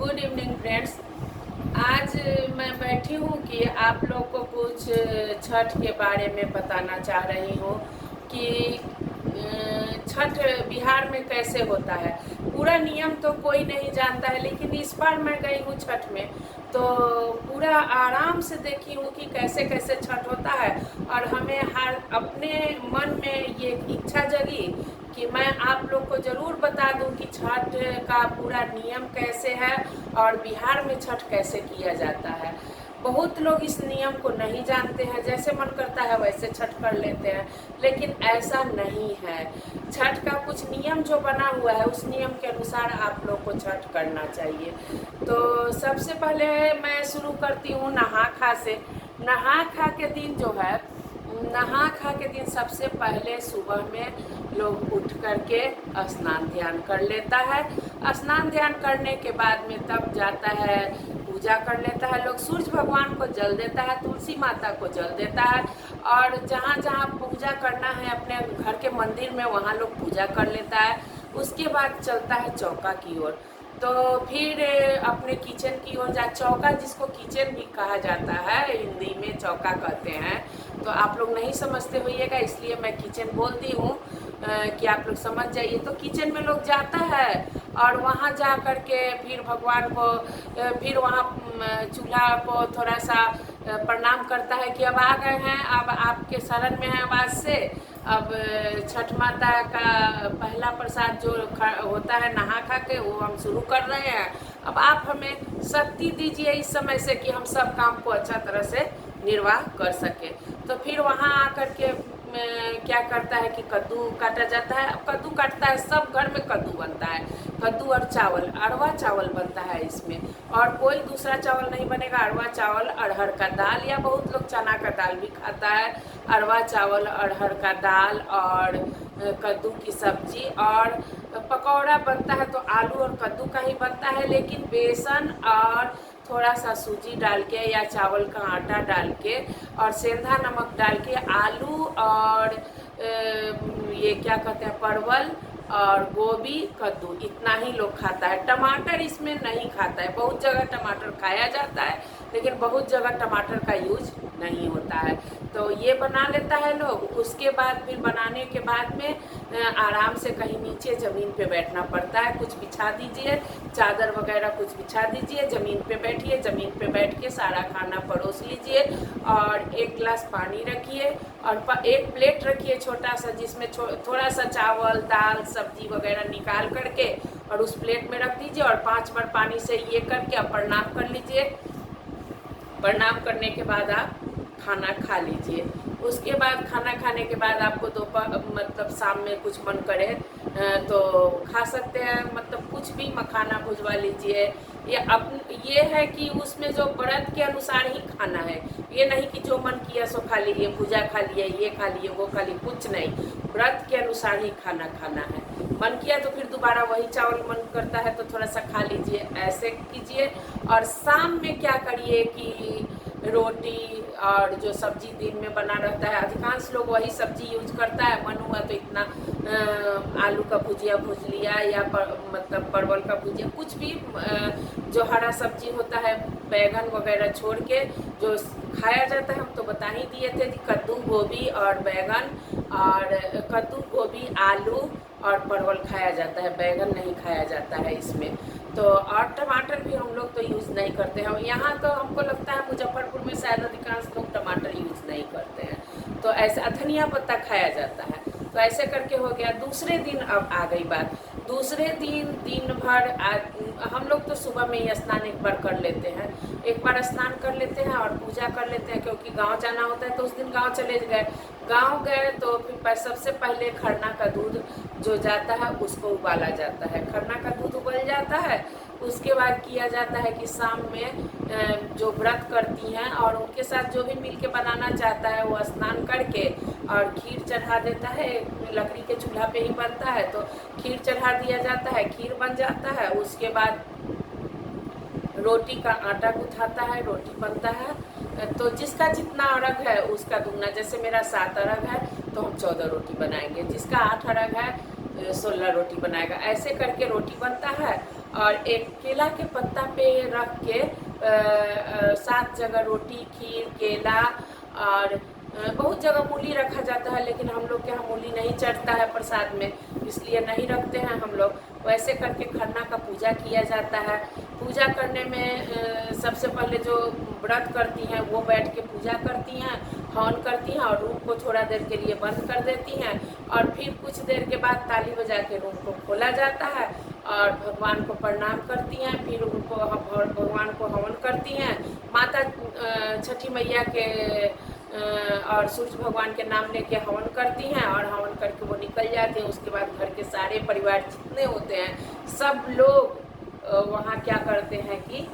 Good evening friends. आज मैं बैठी हूँ कि आप लोग को कुछ छठ के बारे में बताना चाह रही हूँ कि छठ बिहार में कैसे होता है। पूरा नियम तो कोई नहीं जानता है, लेकिन इस बार मैं गई हूँ छठ में तो पूरा आराम से देखी हूँ कि कैसे कैसे छठ होता है। और हमें हर अपने मन में ये इच्छा जगी कि मैं आप लोग को ज़रूर बता दूं कि छठ का पूरा नियम कैसे है और बिहार में छठ कैसे किया जाता है। बहुत लोग इस नियम को नहीं जानते हैं, जैसे मन करता है वैसे छठ कर लेते हैं, लेकिन ऐसा नहीं है। छठ का कुछ नियम जो बना हुआ है उस नियम के अनुसार आप लोग को छठ करना चाहिए। तो सबसे पहले मैं शुरू करती हूँ नहा खा से। नहा खा के दिन जो है, नहा खा के दिन सबसे पहले सुबह में लोग उठ करके स्नान ध्यान कर लेता है। स्नान ध्यान करने के बाद में तब जाता है पूजा कर लेता है। लोग सूर्य भगवान को जल देता है, तुलसी माता को जल देता है, और जहाँ जहाँ पूजा करना है अपने घर के मंदिर में वहाँ लोग पूजा कर लेता है। उसके बाद चलता है चौका की ओर। तो फिर अपने किचन की ओर जा, चौका जिसको किचन भी कहा जाता है, हिंदी में चौका कहते हैं, तो आप लोग नहीं समझते होइएगा इसलिए मैं किचन बोलती हूँ कि आप लोग समझ जाइए। तो किचन में लोग जाता है और वहाँ जा कर के फिर भगवान को, फिर वहाँ चूल्हा को थोड़ा सा प्रणाम करता है कि अब आ गए हैं, अब आपके शरण में है आवाज़ से। अब छठ माता का पहला प्रसाद जो होता है नहा खा के, वो हम शुरू कर रहे हैं। अब आप हमें शक्ति दीजिए इस समय से कि हम सब काम को अच्छा तरह से निर्वाह कर सके। तो फिर वहाँ आकर के क्या करता है कि कद्दू काटा जाता है। अब कद्दू काटता है, सब घर में कद्दू बनता है। कद्दू और चावल, अरवा चावल बनता है इसमें, और कोई दूसरा चावल नहीं बनेगा। अरवा चावल, अरहर का दाल, या बहुत लोग चना का दाल भी खाता है। अरवा चावल, अरहर का दाल और कद्दू की सब्जी, और पकौड़ा बनता है तो आलू और कद्दू का ही बनता है, लेकिन बेसन और थोड़ा सा सूजी डाल के या चावल का आटा डाल के और सेंधा नमक डाल के आलू और ये क्या कहते हैं, परवल और गोभी, कद्दू, इतना ही लोग खाता है। टमाटर इसमें नहीं खाता है। बहुत जगह टमाटर खाया जाता है, लेकिन बहुत जगह टमाटर का यूज नहीं होता है। तो ये बना लेता है लोग। उसके बाद फिर बनाने के बाद में आराम से कहीं नीचे ज़मीन पे बैठना पड़ता है। कुछ बिछा दीजिए, चादर वगैरह कुछ बिछा दीजिए, ज़मीन पे बैठिए। ज़मीन पे बैठ के सारा खाना परोस लीजिए और एक गिलास पानी रखिए और एक प्लेट रखिए छोटा सा, जिसमें थोड़ा सा चावल दाल सब्जी वगैरह निकाल करके और उस प्लेट में रख दीजिए, और 5 बार पानी से ये करके आप प्रणाम कर लीजिए। प्रणाम करने के बाद आप खाना खा लीजिए। उसके बाद खाना खाने के बाद आपको दोपहर मतलब शाम में कुछ मन करे तो खा सकते हैं, मतलब कुछ भी मखाना भुजवा लीजिए। ये है कि उसमें जो व्रत के अनुसार ही खाना है, ये नहीं कि जो मन किया सो खा लीजिए, भुजा खा लिए, ये खा लिए, वो खा लिए, कुछ नहीं। व्रत के अनुसार ही खाना खाना है। मन किया तो फिर दोबारा वही चावल मन करता है तो थोड़ा सा खा लीजिए, ऐसे कीजिए। और शाम में क्या करिए कि रोटी और जो सब्जी दिन में बना रहता है, अधिकांश लोग वही सब्जी यूज करता है। मन हुआ तो इतना आलू का भुजिया भूज लिया, या मतलब परवल का भुजिया, कुछ भी जो हरा सब्जी होता है, बैगन वगैरह छोड़ के जो खाया जाता है, हम तो बता ही दिए थे कि कद्दू गोभी और बैगन, और कद्दू गोभी आलू और परवल खाया जाता है, बैगन नहीं खाया जाता है इसमें। तो और टमाटर भी हम लोग तो यूज़ नहीं करते हैं यहाँ। तो हमको लगता है मुजफ्फरपुर में शायद अधिकांश लोग टमाटर यूज़ नहीं करते हैं। तो ऐसा धनिया पत्ता खाया जाता है। तो ऐसे करके हो गया। दूसरे दिन अब आ गई बात। दूसरे दिन भर हम लोग तो सुबह में ही स्नान एक बार कर लेते हैं, एक बार स्नान कर लेते हैं और पूजा कर लेते हैं, क्योंकि गांव जाना होता है। तो उस दिन गांव चले गए। गांव गए तो फिर सबसे पहले खरना का दूध जो जाता है उसको उबाला जाता है। खरना का दूध उबल जाता है। उसके बाद किया जाता है कि शाम में जो व्रत करती हैं और उनके साथ जो भी मिल के बनाना चाहता है वो स्नान करके और खीर चढ़ा देता है। लकड़ी के चूल्हा पे ही बनता है तो खीर चढ़ा दिया जाता है, खीर बन जाता है। उसके बाद रोटी का आटा गुथाता है, रोटी बनता है। तो जिसका जितना अर्घ है उसका दुगना, जैसे मेरा 7 अर्घ है तो हम 14 रोटी बनाएंगे, जिसका 8 अर्घ है 16 रोटी बनाएगा। ऐसे करके रोटी बनता है और एक केला के पत्ता पे रख के 7 जगह रोटी, खीर, केला और बहुत जगह मूली रखा जाता है, लेकिन हम लोग के यहाँ मूली नहीं चढ़ता है प्रसाद में, इसलिए नहीं रखते हैं हम लोग। वैसे करके खरना का पूजा किया जाता है। पूजा करने में सबसे पहले जो व्रत करती हैं वो बैठ के पूजा करती हैं, हवन करती हैं और रूम को थोड़ा देर के लिए बंद कर देती हैं और फिर कुछ देर के बाद ताली बजा के रूम को खोला जाता है और भगवान को प्रणाम करती हैं। फिर उनको भगवान को हवन करती हैं, माता छठी मैया के और सूर्य भगवान के नाम लेके हवन करती हैं और हवन करके वो निकल जाते हैं। उसके बाद घर के सारे परिवार जितने होते हैं सब लोग वहाँ क्या करते हैं कि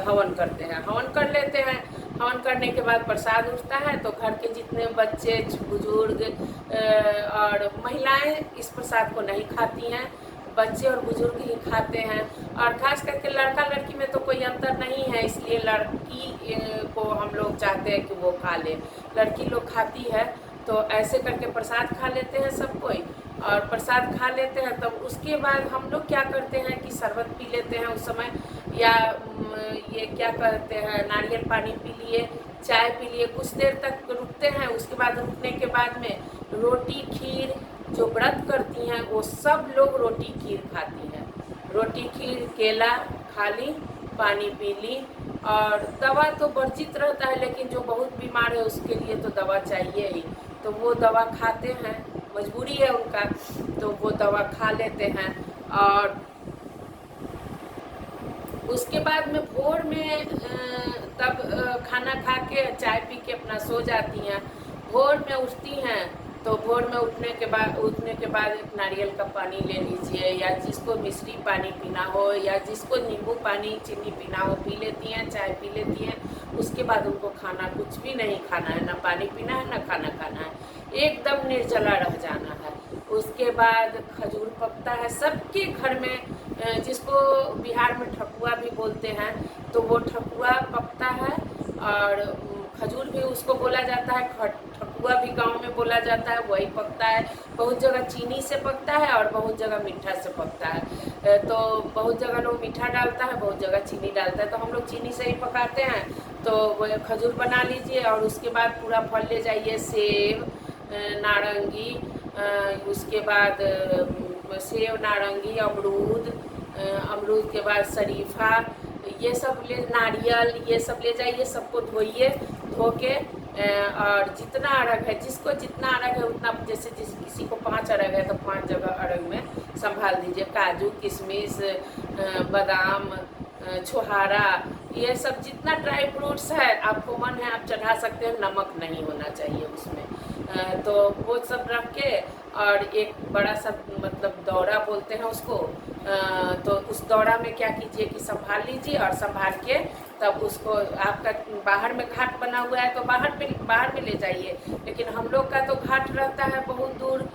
हवन करते हैं, हवन कर लेते हैं। हवन करने के बाद प्रसाद उठता है तो घर के जितने बच्चे, बुजुर्ग और महिलाएं इस प्रसाद को नहीं खाती हैं, बच्चे और बुजुर्ग ही खाते हैं। और खास करके लड़का लड़की में तो कोई अंतर नहीं है, इसलिए लड़की को हम लोग चाहते हैं कि वो खा ले, लड़की लोग खाती है। तो ऐसे करके प्रसाद खा लेते हैं सब कोई और प्रसाद खा लेते हैं। तब उसके बाद हम लोग क्या करते हैं कि शरबत पी लेते हैं उस समय, या ये क्या कहते हैं नारियल पानी पी लिए, चाय पी लिए, कुछ देर तक रुकते हैं। उसके बाद रुकने के बाद में रोटी, खीर, जो व्रत करती हैं वो सब लोग रोटी खीर खाती हैं। रोटी, खीर, केला खा ली, पानी पी ली। और दवा तो वर्जित रहता है, लेकिन जो बहुत बीमार है उसके लिए तो दवा चाहिए ही, तो वो दवा खाते हैं, मजबूरी है उनका, तो वो दवा खा लेते हैं। और उसके बाद में भोर में तब खाना खा के चाय पी के अपना सो जाती हैं। भोर में उठती हैं तो भोर में उठने के बाद एक नारियल का पानी ले लीजिए, या जिसको मिश्री पानी पीना हो या जिसको नींबू पानी, चीनी पीना हो पी लेती हैं, चाय पी लेती हैं। उसके बाद उनको खाना कुछ भी नहीं खाना है, ना पानी पीना है ना खाना खाना है, एकदम निर्जला रह जाना है। उसके बाद खजूर पकता है सबके घर में, जिसको बिहार में ठकुआ भी बोलते हैं, तो वो ठकुआ पकता है और खजूर भी उसको बोला जाता है, ठकुआ भी गांव में बोला जाता है, वही पकता है। बहुत जगह चीनी से पकता है और बहुत जगह मीठा से पकता है। तो बहुत जगह लोग मीठा डालता है, बहुत जगह चीनी डालता है, तो हम लोग चीनी से ही पकाते हैं। तो वो खजूर बना लीजिए और उसके बाद पूरा फल ले जाइए, सेब, नारंगी, उसके बाद सेब, नारंगी, अमरूद के बाद शरीफा, ये सब ले, नारियल, ये सब ले जाइए, सबको धोइए, धो के और जितना अरग है, जिसको जितना अरग है उतना, जैसे किसी को 5 अरग है तो 5 जगह अरग में संभाल दीजिए। काजू, किशमिश, बादाम, छुहारा, ये सब जितना ड्राई फ्रूट्स है आपको मन है आप चढ़ा सकते हैं, नमक नहीं होना चाहिए उसमें। तो वो सब रख के और एक बड़ा सा मतलब दौरा बोलते हैं उसको, तो उस दौरा में क्या कीजिए कि संभाल लीजिए और संभाल के तब उसको, आपका बाहर में घाट बना हुआ है तो बाहर में ले जाइए, लेकिन हम लोग का तो घाट रहता है बहुत दूर,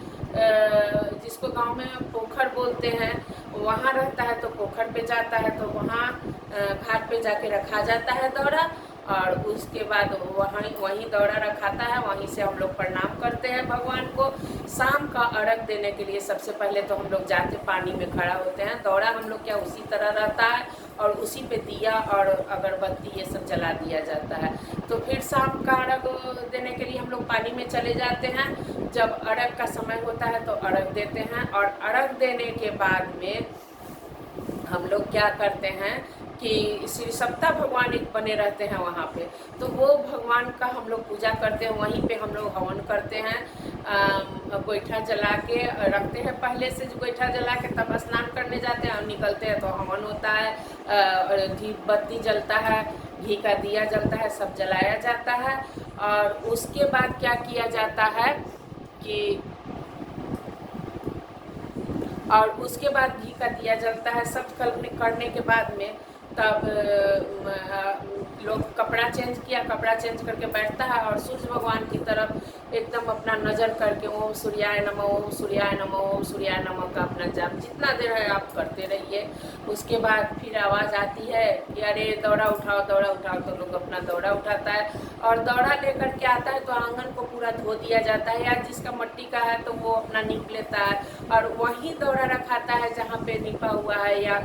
जिसको गांव में पोखर बोलते हैं, वहाँ रहता है, तो पोखर पे जाता है, तो वहाँ घाट पे जाके रखा जाता है दौरा। और उसके बाद वहीं दौरा रखाता है, वहीं से हम लोग प्रणाम करते हैं भगवान को। शाम का अर्घ देने के लिए सबसे पहले तो हम लोग जाके पानी में खड़ा होते हैं। दौरा हम लोग क्या उसी तरह रहता है और उसी पे दिया और अगरबत्ती ये सब जला दिया जाता है। तो फिर शाम का अर्घ देने के लिए हम लोग पानी में चले जाते हैं। जब अर्घ का समय होता है तो अर्घ देते हैं और अर्घ देने के बाद में हम लोग क्या करते हैं कि श्री सप्ता भगवान एक बने रहते हैं वहाँ पे, तो वो भगवान का हम लोग पूजा करते हैं। वहीं पे हम लोग हवन करते हैं, गोईठा जला के रखते हैं, पहले से गोईठा जला के तब स्नान करने जाते हैं और निकलते हैं तो हवन होता है, दीप बत्ती जलता है, घी का दिया जलता है, सब जलाया जाता है। और उसके बाद क्या किया जाता है कि और उसके बाद घी का दिया जलता है, सब करने के बाद में तब लोग कपड़ा चेंज किया, कपड़ा चेंज करके बैठता है और सूर्य भगवान की तरफ एकदम अपना नज़र करके ओम सूर्याय नमः, ओम सूर्याय नमः, ओम सूर्याय नमः का अपना जाप जितना देर है आप करते रहिए। उसके बाद फिर आवाज़ आती है कि अरे दौड़ा उठाओ, दौड़ा उठाओ, तो लोग अपना दौड़ा उठाता है और दौड़ा लेकर के आता है तो आंगन को पूरा धो दिया जाता है, या जिसका मट्टी का है तो वो अपना नीप लेता है और वहीं दौड़ा रखाता है जहाँ पे नीपा हुआ है या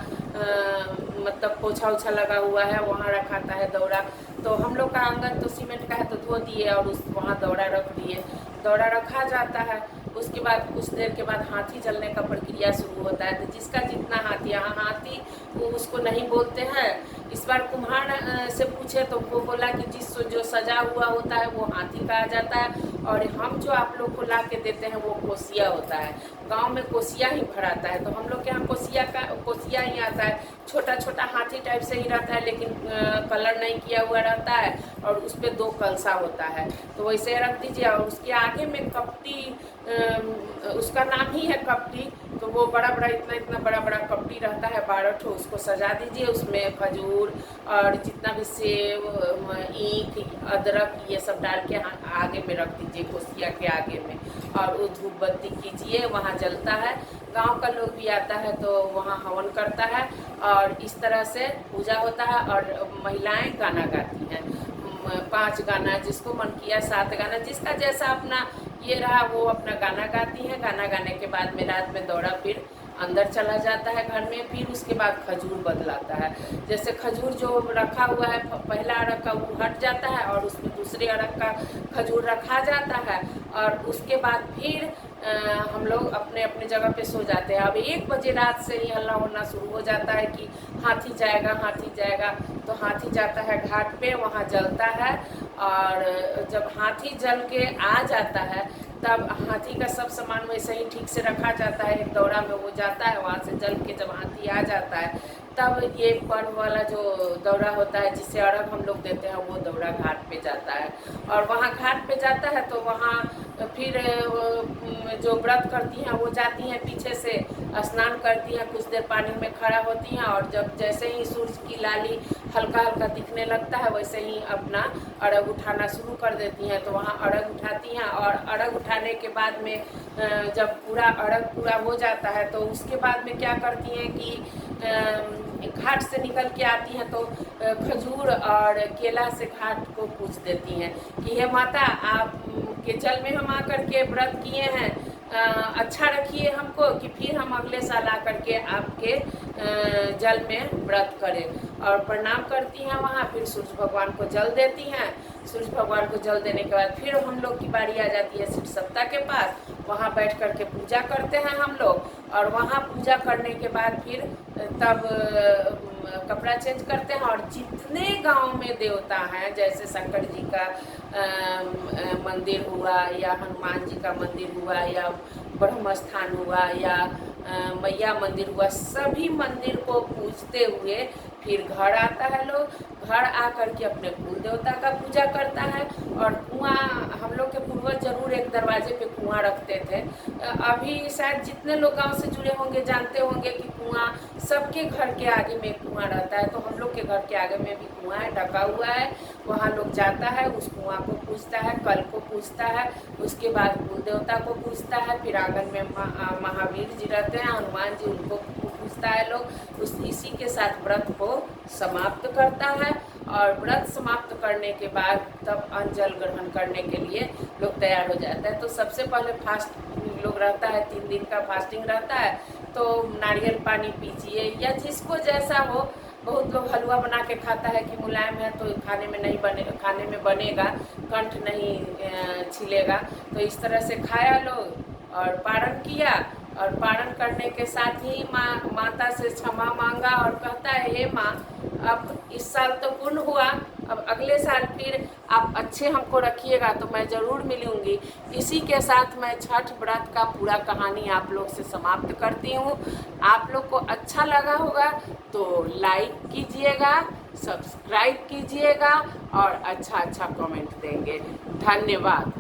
मतलब पोछा उछा लगा हुआ है वहाँ रखाता है दौड़ा। तो हम लोग का आंगन तो सीमेंट का है तो धो दिए और उस वहाँ दौड़ा रख दिए, दौड़ा रखा जाता है। उसके बाद कुछ देर के बाद हाथी चलने का प्रक्रिया शुरू होता है। तो जिसका जितना हाथी, यहाँ हाथी वो उसको नहीं बोलते हैं। इस बार कुम्हार से पूछे तो वो बोला कि जिस जो सजा हुआ होता है वो हाथी कहा जाता है और हम जो आप लोग को ला के देते हैं वो कोसिया होता है। गांव में कोसिया ही भराता है, तो हम लोग के यहाँ कोसिया ही आता है। छोटा छोटा हाथी टाइप से ही रहता है लेकिन कलर नहीं किया हुआ रहता है और उस पर 2 कलसा होता है, तो वैसे रख दीजिए। और उसके आगे में कपटी, उसका नाम ही है कपटी, तो वो बड़ा बड़ा इतना बड़ा बड़ा कपटी रहता है 12 ठो, उसको सजा दीजिए। उसमें खजूर और जितना भी सेब, ईख, अदरक ये सब डाल के आगे में रख दीजिए कोसिया के आगे में, और वो धूप बत्ती कीजिए, वहाँ जलता है। गांव का लोग भी आता है तो वहाँ हवन करता है और इस तरह से पूजा होता है। और महिलाएं गाना गाती हैं, 5 गाना, जिसको मन किया 7 गाना, जिसका जैसा अपना ये रहा वो अपना गाना गाती हैं। गाना गाने के बाद में रात में दौड़ा फिर अंदर चला जाता है घर में। फिर उसके बाद खजूर बदलाता है, जैसे खजूर जो रखा हुआ है पहला अरग का वो हट जाता है और उसमें दूसरे अरग का खजूर रखा जाता है और उसके बाद फिर हम लोग अपने अपने जगह पे सो जाते हैं। अब 1 बजे रात से ही हल्ला होना शुरू हो जाता है कि हाथी जाएगा, हाथी जाएगा। तो हाथी जाता है घाट पे, वहाँ जलता है और जब हाथी जल के आ जाता है तब हाथी का सब सामान वैसे ही ठीक से रखा जाता है। एक दौरा में वो जाता है, वहाँ से जल के जब हाथी आ जाता है तब ये पर्व वाला जो दौरा होता है जिसे अरग हम लोग देते हैं वो दौरा घाट पे जाता है। और वहाँ घाट पे जाता है तो वहाँ फिर जो व्रत करती हैं वो जाती हैं पीछे से, स्नान करती हैं, कुछ देर पानी में खड़ा होती हैं और जब जैसे ही सूरज की लाली हल्का हल्का दिखने लगता है वैसे ही अपना अरग उठाना शुरू कर देती हैं। तो वहाँ अरग उठाती हैं और अरग उठाने के बाद में जब पूरा अरग पूरा हो जाता है तो उसके बाद में क्या करती हैं कि घाट से निकल के आती हैं तो खजूर और केला से घाट को पूछ देती हैं कि हे माता, आप के जल में हम आकर के व्रत किए हैं, अच्छा रखिए हमको कि फिर हम अगले साल आकर के आपके जल में व्रत करें। और प्रणाम करती हैं वहाँ, फिर सूर्य भगवान को जल देती हैं। सूर्य भगवान को जल देने के बाद फिर हम लोग की बारी आ जाती है शिव सप्ताह के पास, वहाँ बैठ कर के पूजा करते हैं हम लोग। और वहाँ पूजा करने के बाद फिर तब कपड़ा चेंज करते हैं और जितने गांव में देवता हैं, जैसे शंकर जी का मंदिर हुआ या हनुमान जी का मंदिर हुआ या ब्रह्म स्थान हुआ या मैया मंदिर हुआ, सभी मंदिर को पूजते हुए फिर घर आता है लोग। घर आकर के अपने कुल देवता का पूजा करता है। और कुआं, हम लोग के पूर्वज जरूर एक दरवाजे पे कुआं रखते थे। अभी शायद जितने लोग गांव से जुड़े होंगे जानते होंगे कि कुआं सबके घर के आगे में कुआं रहता है। तो हम लोग के घर के आगे में भी कुआं है, ढका हुआ है, वहाँ लोग जाता है, उस कुआं को पूजता है, कल को पूजता है, उसके बाद कुल देवता को पूजता है। फिर आंगन में महावीर जी रहते हैं, हनुमान जी, उनको पूजता है लोग। इसी के साथ व्रत को समाप्त करता है। और व्रत समाप्त करने के बाद तब अन्न जल ग्रहण करने के लिए लोग तैयार हो जाता है। तो सबसे पहले फास्ट लोग रहता है, 3 दिन का फास्टिंग रहता है। तो नारियल पानी पीजिए या जिसको जैसा हो। बहुत लोग हलवा बना के खाता है कि मुलायम है तो खाने में बनेगा, कंठ नहीं छिलेगा। तो इस तरह से खाया लोग और पारण किया। और पारण करने के साथ ही माता से क्षमा मांगा और कहता है, हे माँ, अब इस साल तो पुण्य हुआ, अब अगले साल फिर आप अच्छे हमको रखिएगा तो मैं ज़रूर मिलूँगी। इसी के साथ मैं छठ व्रत का पूरा कहानी आप लोग से समाप्त करती हूँ। आप लोग को अच्छा लगा होगा तो लाइक कीजिएगा, सब्सक्राइब कीजिएगा और अच्छा कमेंट देंगे। धन्यवाद।